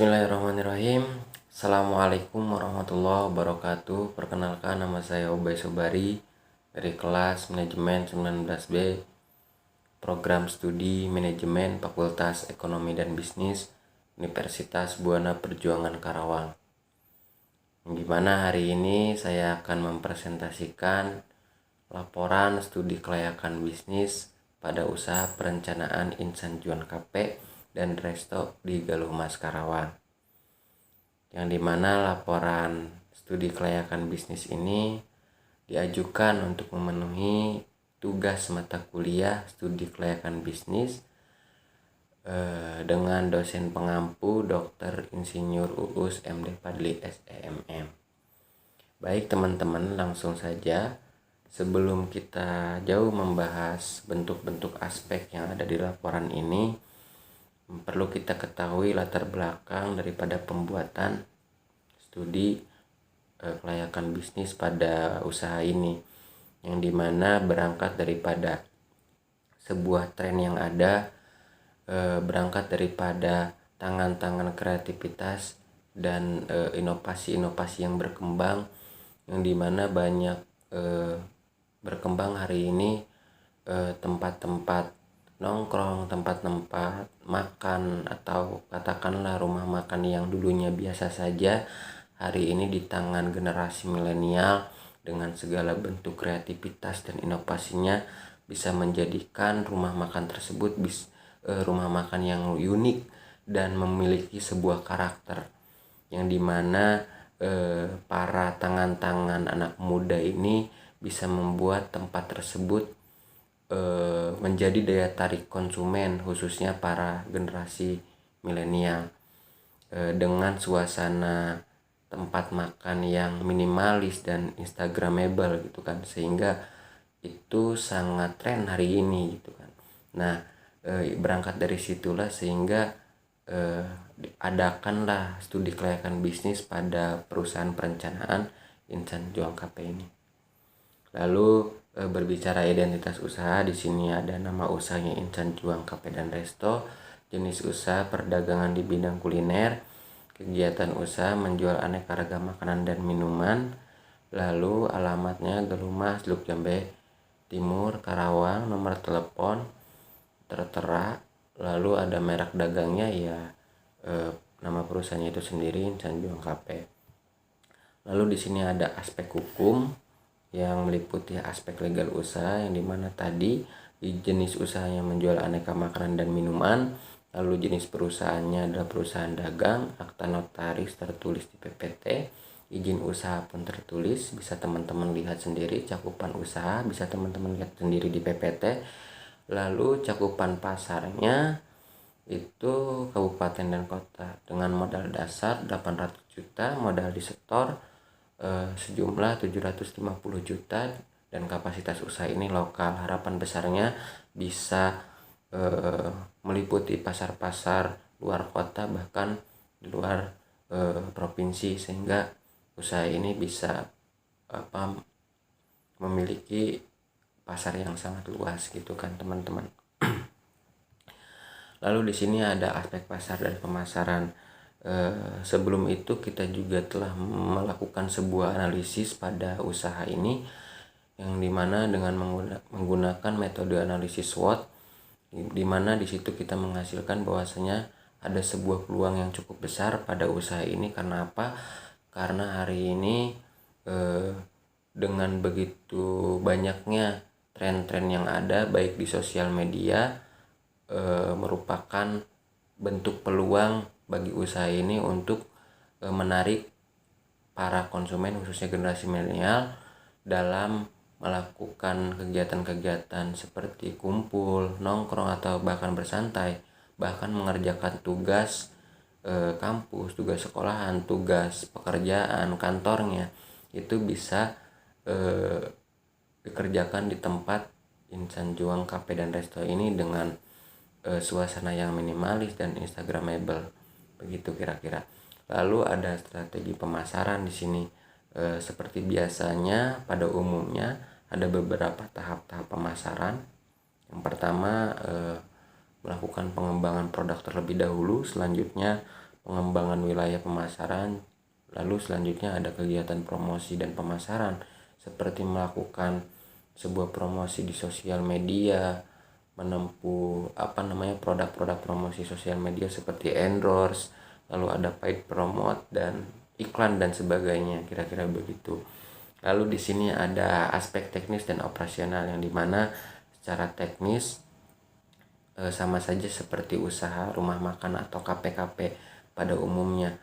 Bismillahirrahmanirrahim. Assalamualaikum warahmatullahi wabarakatuh. Perkenalkan, nama saya Ubay Sobari dari kelas Manajemen 19B, Program Studi Manajemen Fakultas Ekonomi dan Bisnis Universitas Buana Perjuangan Karawang. Di mana hari ini saya akan mempresentasikan laporan studi kelayakan bisnis pada usaha perencanaan Insan Juan Cafe dan Resto di Galuh Mas Karawang, yang dimana laporan studi kelayakan bisnis ini diajukan untuk memenuhi tugas mata kuliah studi kelayakan bisnis dengan dosen pengampu Dr. Insinyur Uus MD Fadli SEMM. Baik teman-teman, langsung saja. Sebelum kita jauh membahas bentuk-bentuk aspek yang ada di laporan ini, perlu kita ketahui latar belakang daripada pembuatan studi kelayakan bisnis pada usaha ini, yang dimana berangkat daripada sebuah tren yang ada, berangkat daripada tangan-tangan kreativitas dan inovasi-inovasi yang berkembang, yang dimana banyak berkembang hari ini tempat-tempat nongkrong, tempat-tempat makan, atau katakanlah rumah makan yang dulunya biasa saja, hari ini di tangan generasi milenial dengan segala bentuk kreativitas dan inovasinya bisa menjadikan rumah makan tersebut rumah makan yang unik dan memiliki sebuah karakter, yang dimana para tangan-tangan anak muda ini bisa membuat tempat tersebut menjadi daya tarik konsumen, khususnya para generasi milenial, dengan suasana tempat makan yang minimalis dan instagramable gitu kan, sehingga itu sangat tren hari ini gitu kan. Nah, berangkat dari situlah sehingga adakanlah studi kelayakan bisnis pada perusahaan perencanaan Insan Juan Cafe ini. Lalu berbicara identitas usaha, di sini ada nama usahanya Insan Juan Cafe dan Resto, jenis usaha perdagangan di bidang kuliner, kegiatan usaha menjual aneka ragam makanan dan minuman, lalu alamatnya Galuh Mas, Luk Jambe Timur, Karawang, nomor telepon tertera, lalu ada merek dagangnya ya nama perusahaannya itu sendiri Insan Juan Cafe. Lalu di sini ada aspek hukum yang meliputi aspek legal usaha, yang dimana tadi di jenis usahanya menjual aneka makanan dan minuman, lalu jenis perusahaannya adalah perusahaan dagang, akta notaris tertulis di PPT, izin usaha pun tertulis, bisa teman-teman lihat sendiri, cakupan usaha bisa teman-teman lihat sendiri di PPT. Lalu cakupan pasarnya itu kabupaten dan kota dengan modal dasar 800 juta, modal disetor sejumlah 750 juta, dan kapasitas usaha ini lokal. Harapan besarnya bisa meliputi pasar-pasar luar kota, bahkan di luar provinsi, sehingga usaha ini bisa memiliki pasar yang sangat luas gitu kan teman-teman. Lalu di sini ada aspek pasar dan pemasaran. Sebelum itu kita juga telah melakukan sebuah analisis pada usaha ini, yang dimana dengan menggunakan metode analisis SWOT, dimana di situ kita menghasilkan bahwasanya ada sebuah peluang yang cukup besar pada usaha ini. Karena apa? Karena hari ini dengan begitu banyaknya tren-tren yang ada baik di sosial media, merupakan bentuk peluang bagi usaha ini untuk menarik para konsumen, khususnya generasi milenial, dalam melakukan kegiatan-kegiatan seperti kumpul, nongkrong, atau bahkan bersantai, bahkan mengerjakan tugas kampus, tugas sekolahan, tugas pekerjaan kantornya, itu bisa dikerjakan di tempat Insan Juan Cafe dan Resto ini dengan suasana yang minimalis dan instagramable, begitu kira-kira. Lalu ada strategi pemasaran di sini. Seperti biasanya pada umumnya ada beberapa tahap-tahap pemasaran. Yang pertama melakukan pengembangan produk terlebih dahulu, selanjutnya pengembangan wilayah pemasaran. Lalu selanjutnya ada kegiatan promosi dan pemasaran seperti melakukan sebuah promosi di sosial media, menempuh produk-produk promosi sosial media seperti endorse, lalu ada paid promote dan iklan dan sebagainya, kira-kira begitu. Lalu di sini ada aspek teknis dan operasional yang dimana secara teknis sama saja seperti usaha rumah makan atau KP-KP pada umumnya.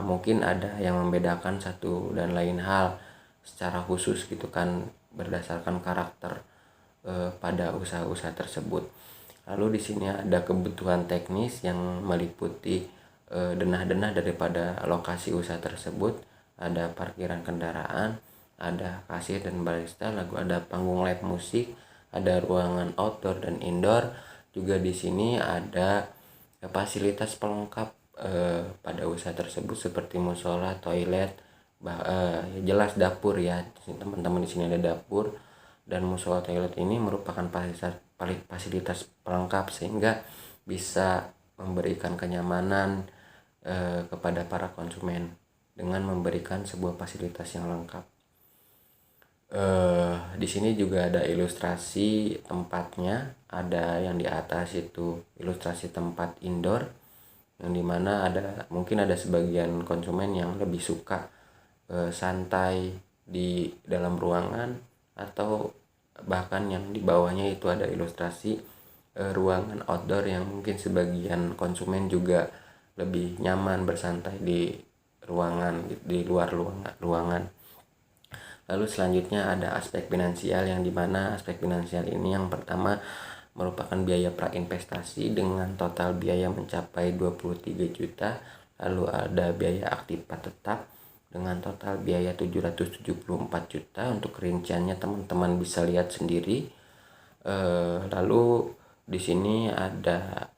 Mungkin ada yang membedakan satu dan lain hal secara khusus gitu kan, berdasarkan karakter pada usaha-usaha tersebut. Lalu di sini ada kebutuhan teknis yang meliputi denah-denah daripada lokasi usaha tersebut, ada parkiran kendaraan, ada kasir dan barista, lalu ada panggung live musik, ada ruangan outdoor dan indoor. Juga di sini ada fasilitas pelengkap pada usaha tersebut seperti musola, toilet, jelas dapur ya. Teman-teman di sini ada dapur, dan musola toilet ini merupakan fasilitas pelengkap sehingga bisa memberikan kenyamanan kepada para konsumen dengan memberikan sebuah fasilitas yang lengkap. Di sini juga ada ilustrasi tempatnya, ada yang di atas itu ilustrasi tempat indoor, yang dimana mungkin ada sebagian konsumen yang lebih suka santai di dalam ruangan, atau bahkan yang di bawahnya itu ada ilustrasi ruangan outdoor yang mungkin sebagian konsumen juga lebih nyaman bersantai di luar ruangan. Lalu selanjutnya ada aspek finansial, yang dimana aspek finansial ini yang pertama merupakan biaya prainvestasi dengan total biaya mencapai 23 juta. Lalu ada biaya aktiva tetap dengan total biaya 774 juta. Untuk rinciannya teman-teman bisa lihat sendiri. Lalu di sini ada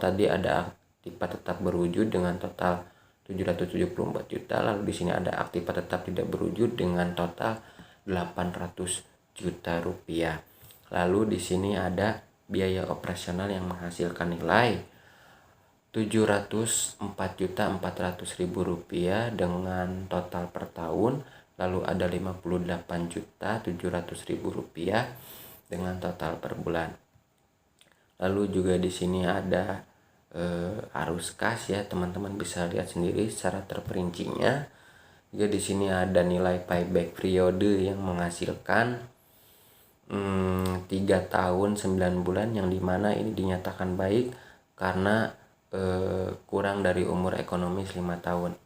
tadi ada aktiva tetap berwujud dengan total 774 juta. Lalu di sini ada aktiva tetap tidak berwujud dengan total 800 juta rupiah. Lalu di sini ada biaya operasional yang menghasilkan nilai 704.400.000 rupiah dengan total per tahun. Lalu ada 58.700.000 rupiah dengan total per bulan. Lalu juga di sini ada arus kas ya, teman-teman bisa lihat sendiri secara terperincinya. Juga di sini ada nilai payback periode yang menghasilkan 3 tahun 9 bulan, yang dimana ini dinyatakan baik karena kurang dari umur ekonomis 5 tahun.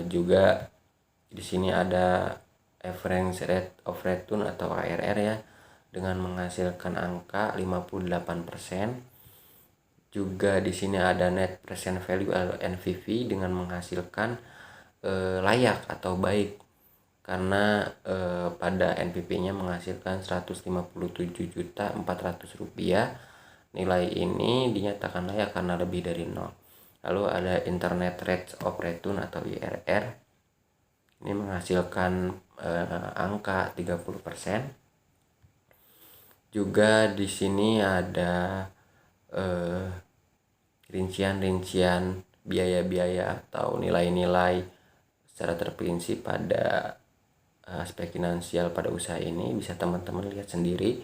Juga di sini ada average rate of return atau ARR ya, dengan menghasilkan angka 58%. Juga di sini ada net present value atau NPV dengan menghasilkan layak atau baik, karena pada NPV-nya menghasilkan 157.400.000 rupiah. Nilai ini dinyatakan layak karena lebih dari 0. Lalu ada internet rate of return atau IRR. Ini menghasilkan angka 30%. Juga di sini ada rincian-rincian biaya-biaya atau nilai-nilai secara terperinci pada aspek finansial pada usaha ini, bisa teman-teman lihat sendiri.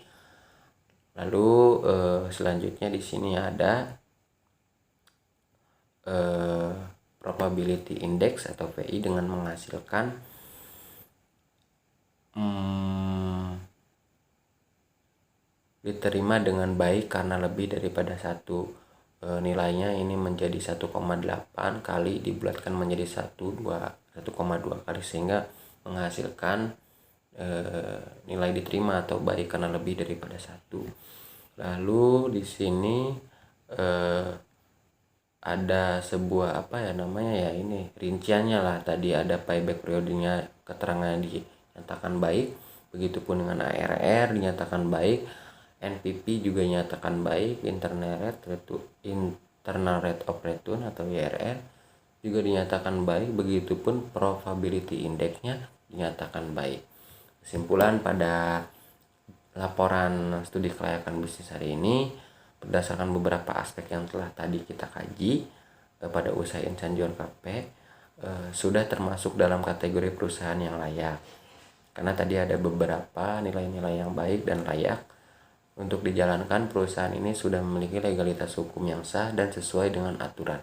Lalu selanjutnya di sini ada probability index atau PI dengan menghasilkan diterima dengan baik karena lebih daripada 1. Nilainya ini menjadi 1,8 kali dibulatkan menjadi 1,2 kali, sehingga menghasilkan nilai diterima atau baik karena lebih daripada 1. Lalu di sini ada sebuah ini rinciannya lah. Tadi ada payback periodenya, keterangannya dinyatakan baik, begitupun dengan ARR dinyatakan baik, NPV juga dinyatakan baik, internal rate of return atau IRR juga dinyatakan baik, begitupun probability index-nya dinyatakan baik. Kesimpulan pada laporan studi kelayakan bisnis hari ini, berdasarkan beberapa aspek yang telah tadi kita kaji, pada usaha Insan John Cafe sudah termasuk dalam kategori perusahaan yang layak. Karena tadi ada beberapa nilai-nilai yang baik dan layak untuk dijalankan, perusahaan ini sudah memiliki legalitas hukum yang sah dan sesuai dengan aturan.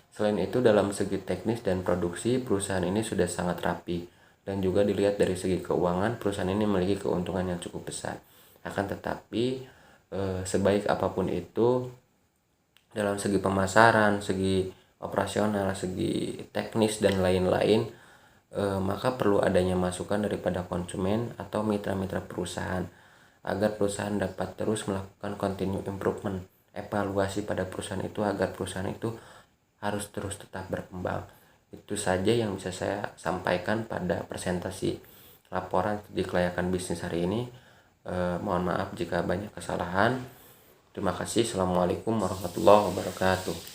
Selain itu, dalam segi teknis dan produksi, perusahaan ini sudah sangat rapi. Dan juga dilihat dari segi keuangan, perusahaan ini memiliki keuntungan yang cukup besar. Akan tetapi, sebaik apapun itu, dalam segi pemasaran, segi operasional, segi teknis, dan lain-lain, maka perlu adanya masukan daripada konsumen atau mitra-mitra perusahaan agar perusahaan dapat terus melakukan continue improvement, evaluasi pada perusahaan itu agar perusahaan itu harus terus tetap berkembang. Itu saja yang bisa saya sampaikan pada presentasi laporan di kelayakan bisnis hari ini. Mohon maaf jika banyak kesalahan. Terima kasih. Assalamualaikum warahmatullahi wabarakatuh.